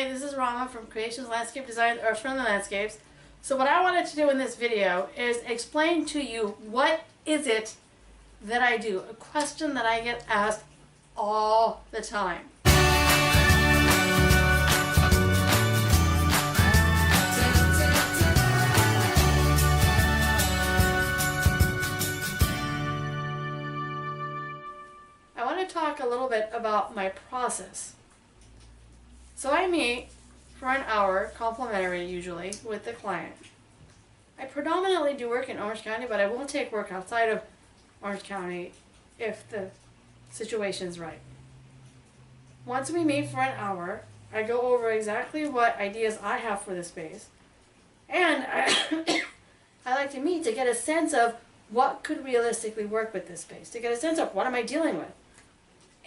Hi, this is Rama from Creations Landscape Design, or Friendly Landscapes. So what I wanted to do in this video is explain to you what is it that I do, a question that I get asked all the time. I want to talk a little bit about my process. So I meet for an hour, complimentary usually, with the client. I predominantly do work in Orange County, but I won't take work outside of Orange County if the situation's right. Once we meet for an hour, I go over exactly what ideas I have for the space, and I like to meet to get a sense of what could realistically work with this space, to get a sense of what am I dealing with.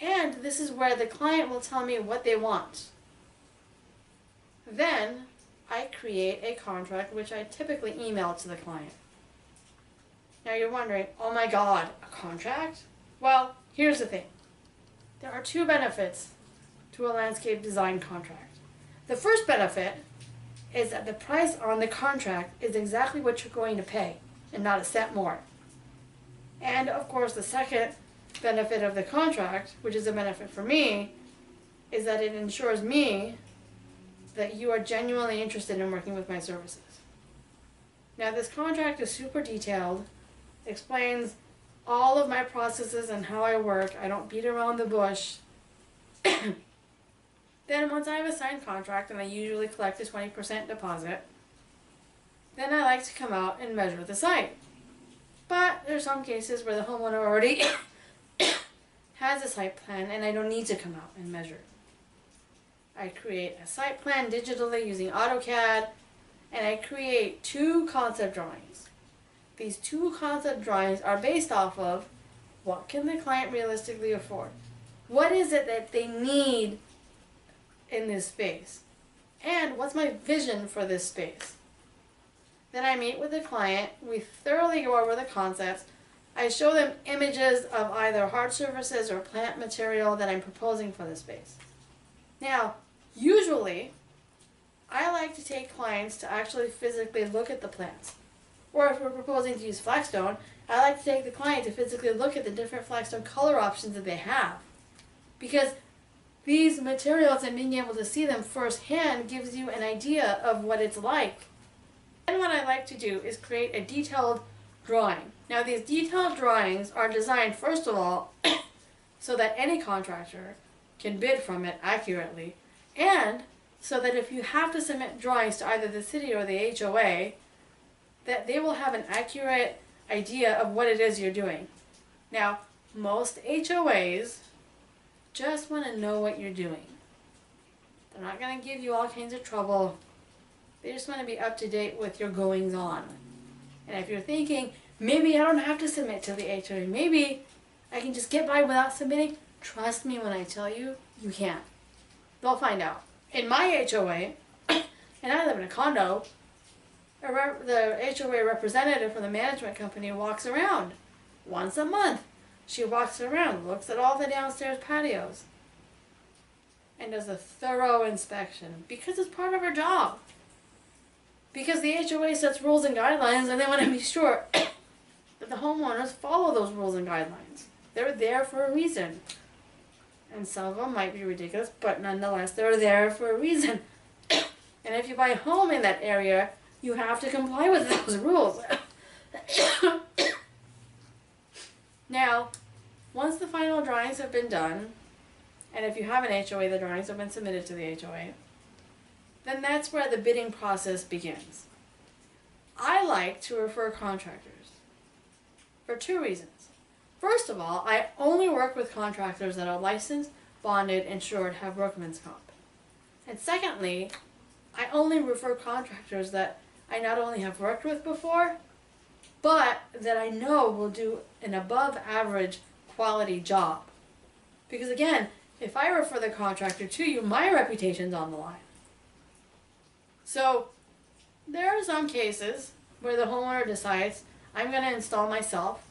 And this is where the client will tell me what they want. Then I create a contract which I typically email to the client. Now you're wondering, oh my God, a contract? Well, here's the thing. There are two benefits to a landscape design contract. The first benefit is that the price on the contract is exactly what you're going to pay and not a cent more. And of course the second benefit of the contract, which is a benefit for me, is that it ensures me that you are genuinely interested in working with my services. Now this contract is super detailed, explains all of my processes and how I work. I don't beat around the bush. Then once I have a signed contract, and I usually collect a 20% deposit, then I like to come out and measure the site. But there's some cases where the homeowner already has a site plan and I don't need to come out and measure. I create a site plan digitally using AutoCAD, and I create two concept drawings. These two concept drawings are based off of what can the client realistically afford? What is it that they need in this space? And what's my vision for this space? Then I meet with the client, we thoroughly go over the concepts. I show them images of either hard surfaces or plant material that I'm proposing for the space. Now, usually, I like to take clients to actually physically look at the plants. Or if we're proposing to use flagstone, I like to take the client to physically look at the different flagstone color options that they have. Because these materials and being able to see them firsthand gives you an idea of what it's like. And what I like to do is create a detailed drawing. Now these detailed drawings are designed, first of all, so that any contractor can bid from it accurately, and so that if you have to submit drawings to either the city or the HOA, that they will have an accurate idea of what it is you're doing. Now, most HOAs just want to know what you're doing. They're not going to give you all kinds of trouble. They just want to be up to date with your goings on. And if you're thinking, maybe I don't have to submit to the HOA, maybe I can just get by without submitting, trust me when I tell you, you can't. They'll find out. In my HOA, and I live in a condo, the HOA representative from the management company walks around once a month. She walks around, looks at all the downstairs patios, and does a thorough inspection because it's part of her job. Because the HOA sets rules and guidelines, and they want to be sure that the homeowners follow those rules and guidelines. They're there for a reason. And some of them might be ridiculous, but nonetheless, they're there for a reason. And if you buy a home in that area, you have to comply with those rules. Now, once the final drawings have been done, and if you have an HOA, the drawings have been submitted to the HOA, then that's where the bidding process begins. I like to refer contractors for two reasons. First of all, I only work with contractors that are licensed, bonded, insured, have workman's comp. And secondly, I only refer contractors that I not only have worked with before, but that I know will do an above average quality job. Because again, if I refer the contractor to you, my reputation's on the line. So there are some cases where the homeowner decides, I'm going to install myself,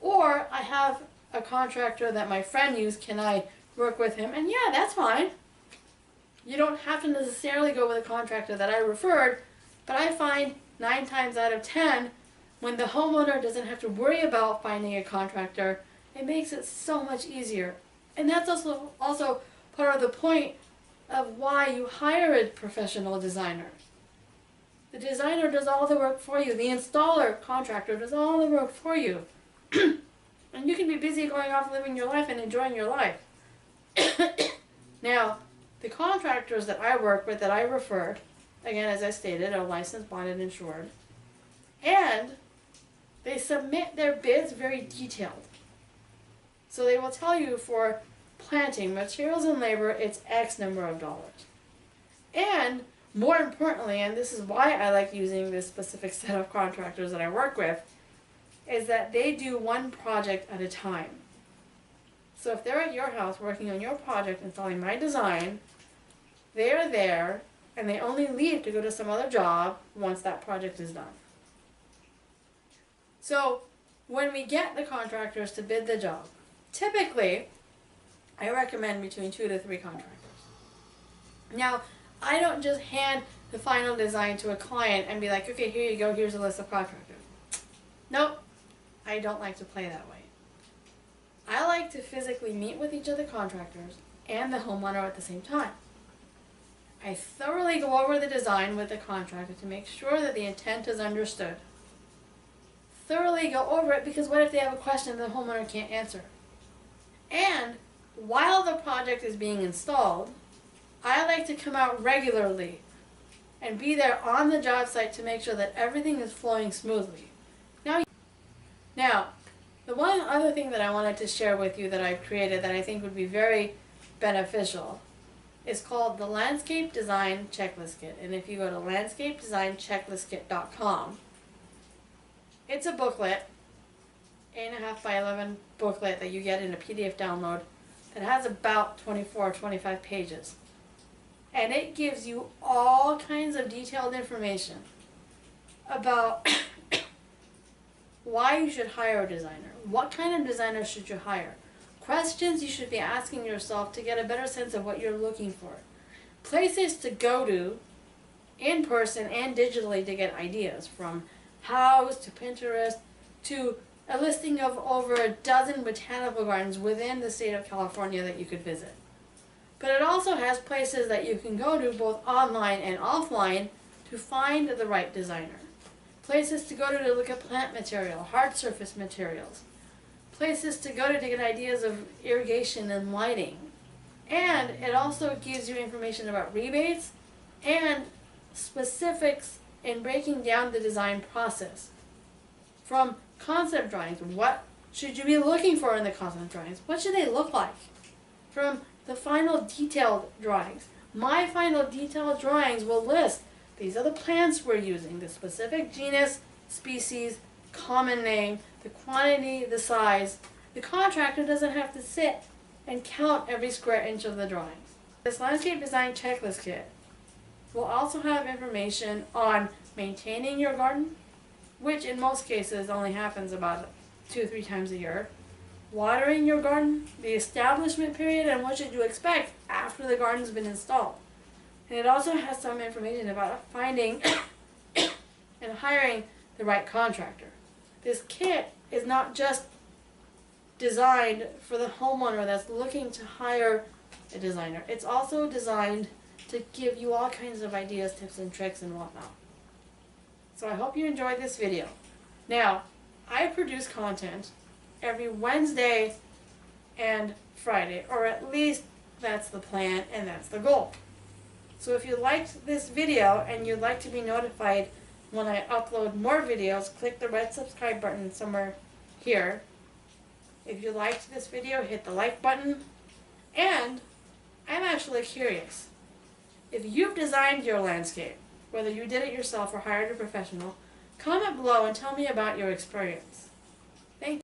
or I have a contractor that my friend used, can I work with him? And yeah, that's fine. You don't have to necessarily go with a contractor that I referred, but I find 9 times out of 10, when the homeowner doesn't have to worry about finding a contractor, it makes it so much easier. And that's also part of the point of why you hire a professional designer. The designer does all the work for you. The installer contractor does all the work for you. And you can be busy going off living your life and enjoying your life. Now, the contractors that I work with, that I referred, again, as I stated, are licensed, bonded, insured. And they submit their bids very detailed. So they will tell you for planting, materials and labor, it's X number of dollars. And more importantly, and this is why I like using this specific set of contractors that I work with, is that they do one project at a time. So if they're at your house working on your project, installing my design, they're there and they only leave to go to some other job once that project is done. So when we get the contractors to bid the job, typically I recommend between 2 to 3 contractors. Now, I don't just hand the final design to a client and be like, okay, here you go, here's a list of contractors. Nope, I don't like to play that way. I like to physically meet with each of the contractors and the homeowner at the same time. I thoroughly go over the design with the contractor to make sure that the intent is understood. Thoroughly go over it, because what if they have a question the homeowner can't answer? And while the project is being installed, I like to come out regularly and be there on the job site to make sure that everything is flowing smoothly. Now, the one other thing that I wanted to share with you that I've created that I think would be very beneficial is called the Landscape Design Checklist Kit. And if you go to landscapedesignchecklistkit.com, it's a booklet, 8.5 by 11 booklet that you get in a PDF download that has about 24 or 25 pages. And it gives you all kinds of detailed information about why you should hire a designer, what kind of designer should you hire, questions you should be asking yourself to get a better sense of what you're looking for, places to go to in person and digitally to get ideas, from Houzz to Pinterest to a listing of over a dozen botanical gardens within the state of California that you could visit. But it also has places that you can go to both online and offline to find the right designer. Places to go to look at plant material, hard surface materials. Places to go to get ideas of irrigation and lighting. And it also gives you information about rebates and specifics in breaking down the design process. From concept drawings, what should you be looking for in the concept drawings? What should they look like? From the final detailed drawings. My final detailed drawings will list, these are the plants we're using, the specific genus, species, common name, the quantity, the size. The contractor doesn't have to sit and count every square inch of the drawings. This Landscape Design Checklist Kit will also have information on maintaining your garden, which in most cases only happens about 2 or 3 times a year. Watering your garden, the establishment period, and what should you expect after the garden's been installed. And it also has some information about finding and hiring the right contractor. This kit is not just designed for the homeowner that's looking to hire a designer. It's also designed to give you all kinds of ideas, tips, and tricks and whatnot. So I hope you enjoyed this video. Now, I produce content every Wednesday and Friday, or at least that's the plan and that's the goal. So if you liked this video and you'd like to be notified when I upload more videos, click the red subscribe button somewhere here. If you liked this video, hit the like button. And I'm actually curious, if you've designed your landscape, whether you did it yourself or hired a professional, comment below and tell me about your experience.